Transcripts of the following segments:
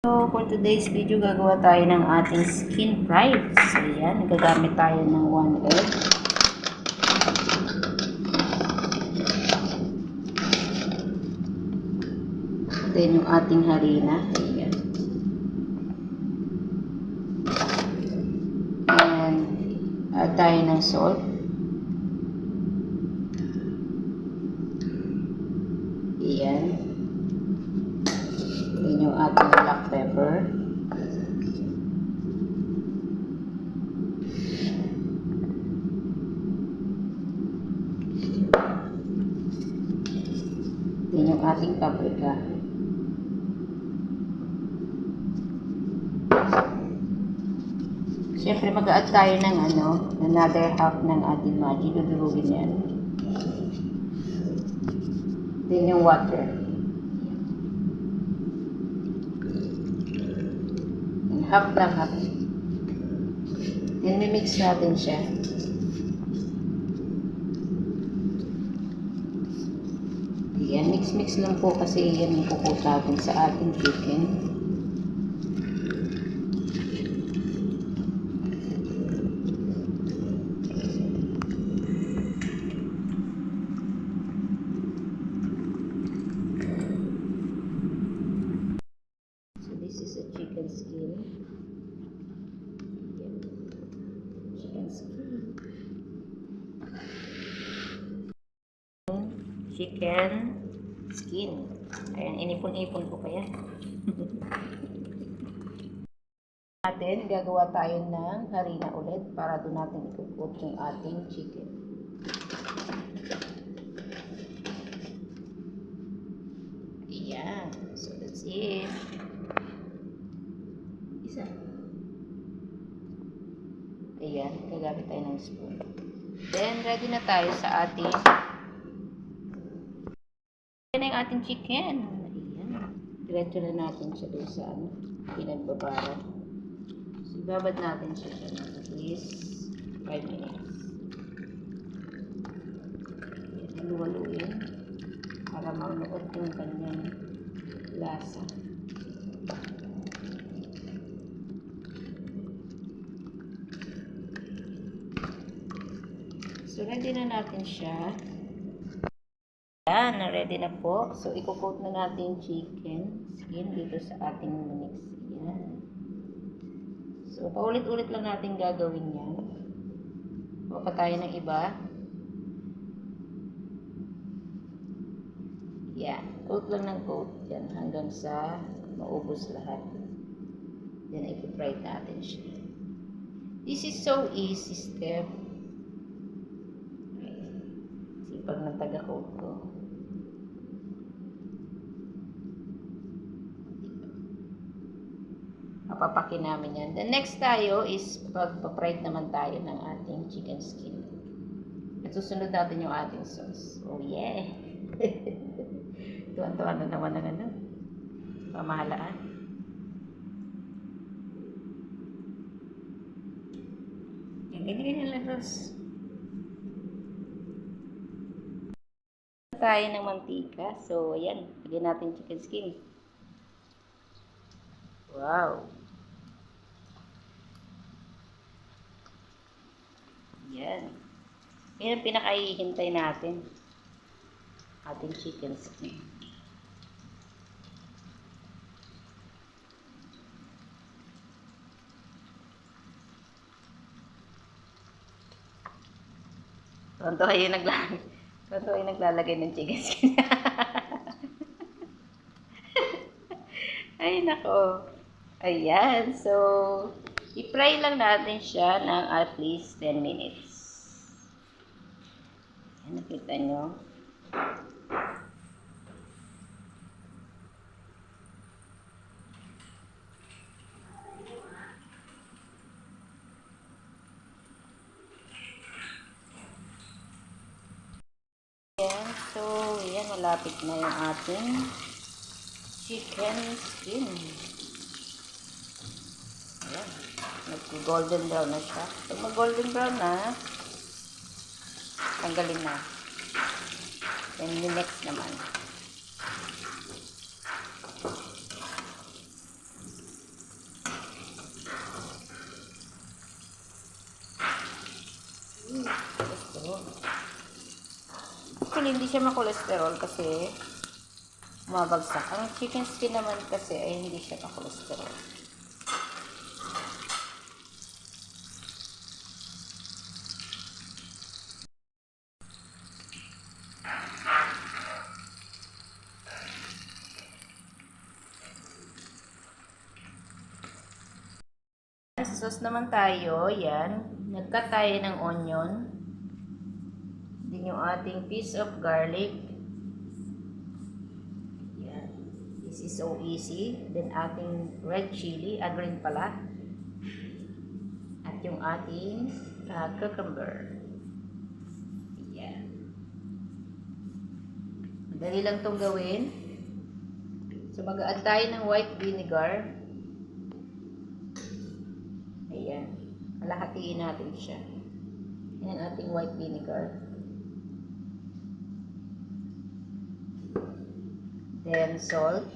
So, for today's video, gagawa tayo ng ating skin fries. So, ayan, gagamit tayo ng 1 egg. Then, yung ating harina. Ayan. And, add tayo ng salt. Ayan. Then, yung ating black pepper. Then, yung ating paprika. Siyempre, mag-add tayo ng another half ng ating Maggi. Dudurugin yan. Then, yung water. Half ng half. Then, mimix natin siya. Ayan, mix-mix lang po kasi yan yung kukutabin sa ating chicken. So, this is a chicken skin. Chicken skin. Chicken skin. Ayan, inipon-ipon ko pa yan. Natin, gagawa tayo ng harina ulit para doon natin ikukot yung ating chicken. Ayan. So, that's it. Isa. Ayan, gagamit tayo ng spoon. Then, ready na tayo sa ating yung ating chicken. Ayan. Diretso na natin siya doon sa pinagbabara. So, ibabad natin siya ng at least 5 minutes. Ayan, halu-haluin para maunod yung kanyang lasa. So, ready na natin siya. Ayan, ready na po. So, i-coat na natin yung chicken skin dito sa ating mix. Ayan. So, paulit-ulit lang natin gagawin yan. Huwag pa tayo ng iba. Ayan. Coat lang ng coat. Yan, hanggang sa maubos lahat. Then, i-fry natin siya. This is so easy step. Sipag ng taga-coat ko. Papakin namin yan. The next tayo is pagpa-fried naman tayo ng ating chicken skin. At susunod natin yung ating sauce. Oh yeah! Tuwan-tuwan na naman ng pamahalaan. Ganyan-ganyan lang, Rose. Tayo ng mantika. So, ayan. Lagyan natin chicken skin. Wow! Yan. Yan ang pinakahihintay natin. Ating chicken skin. Tonto kayo naglalagay ng chicken skin. Ay, nako. Ayan. So, i-fry lang natin siya ng at least 10 minutes. Ayan, nakita nyo. Ayan. So, ayan, malapit na yung ating chicken skin. Ayan. Nag-golden brown na siya. Pag mag-golden brown na, tanggalin na. Then, yung next naman. Normal, hindi siya makolesterol kasi mabagsak. Ang chicken skin naman kasi ay hindi siya makolesterol. Sa sauce naman tayo, yan. Nag-cut tayo ng onion. Din yung ating piece of garlic. Yan. This is so easy. Then ating red chili, green pala. At yung ating cucumber. Yan. Madali lang itong gawin. So mag-add tayo ng white vinegar. Ayan. Kalahatiin natin siya. Yan ang ating white vinegar. Then salt.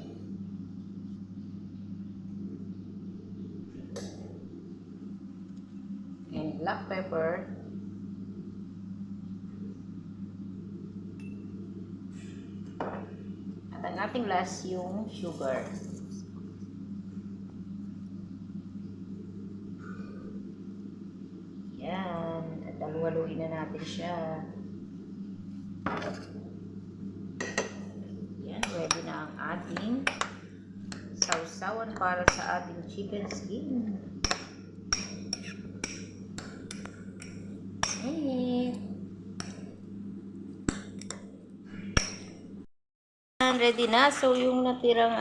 And black pepper. At ang ating last yung sugar. Yan. At halu-haluin na natin siya. Yan. Ready na ang ating sausawan para sa ating chicken skin. Hey. Ready na. So, yung natirang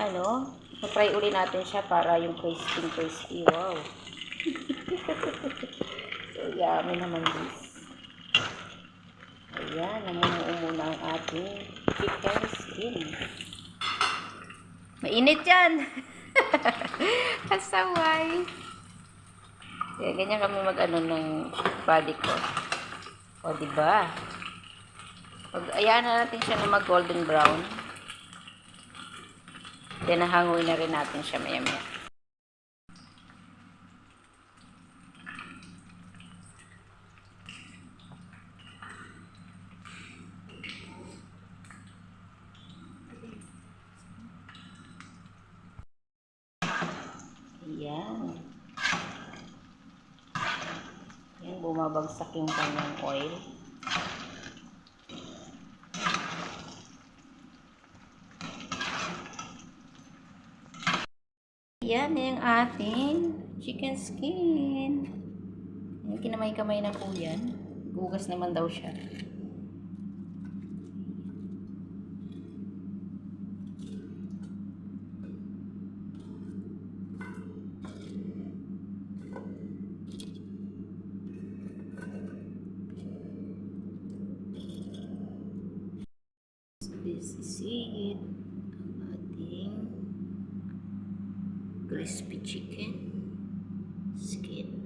try uli natin siya para yung crispy. Wow. So, yummy naman this. Ayan, namumuo muna ang ating chicken skin. Mainit yan! Kasaway! Kaya ganyan kami ng body ko. O, diba? Pag-ayaan na natin siya na mag-golden brown. Then, nahanguin na rin natin siya maya-maya. Ayan. Ayan, bumabagsak yung kanyang oil. Yan yung ating chicken skin. Yan, kinamay-kamay na po yan. Gugas naman daw siya. This is it. Ang ating crispy chicken skin.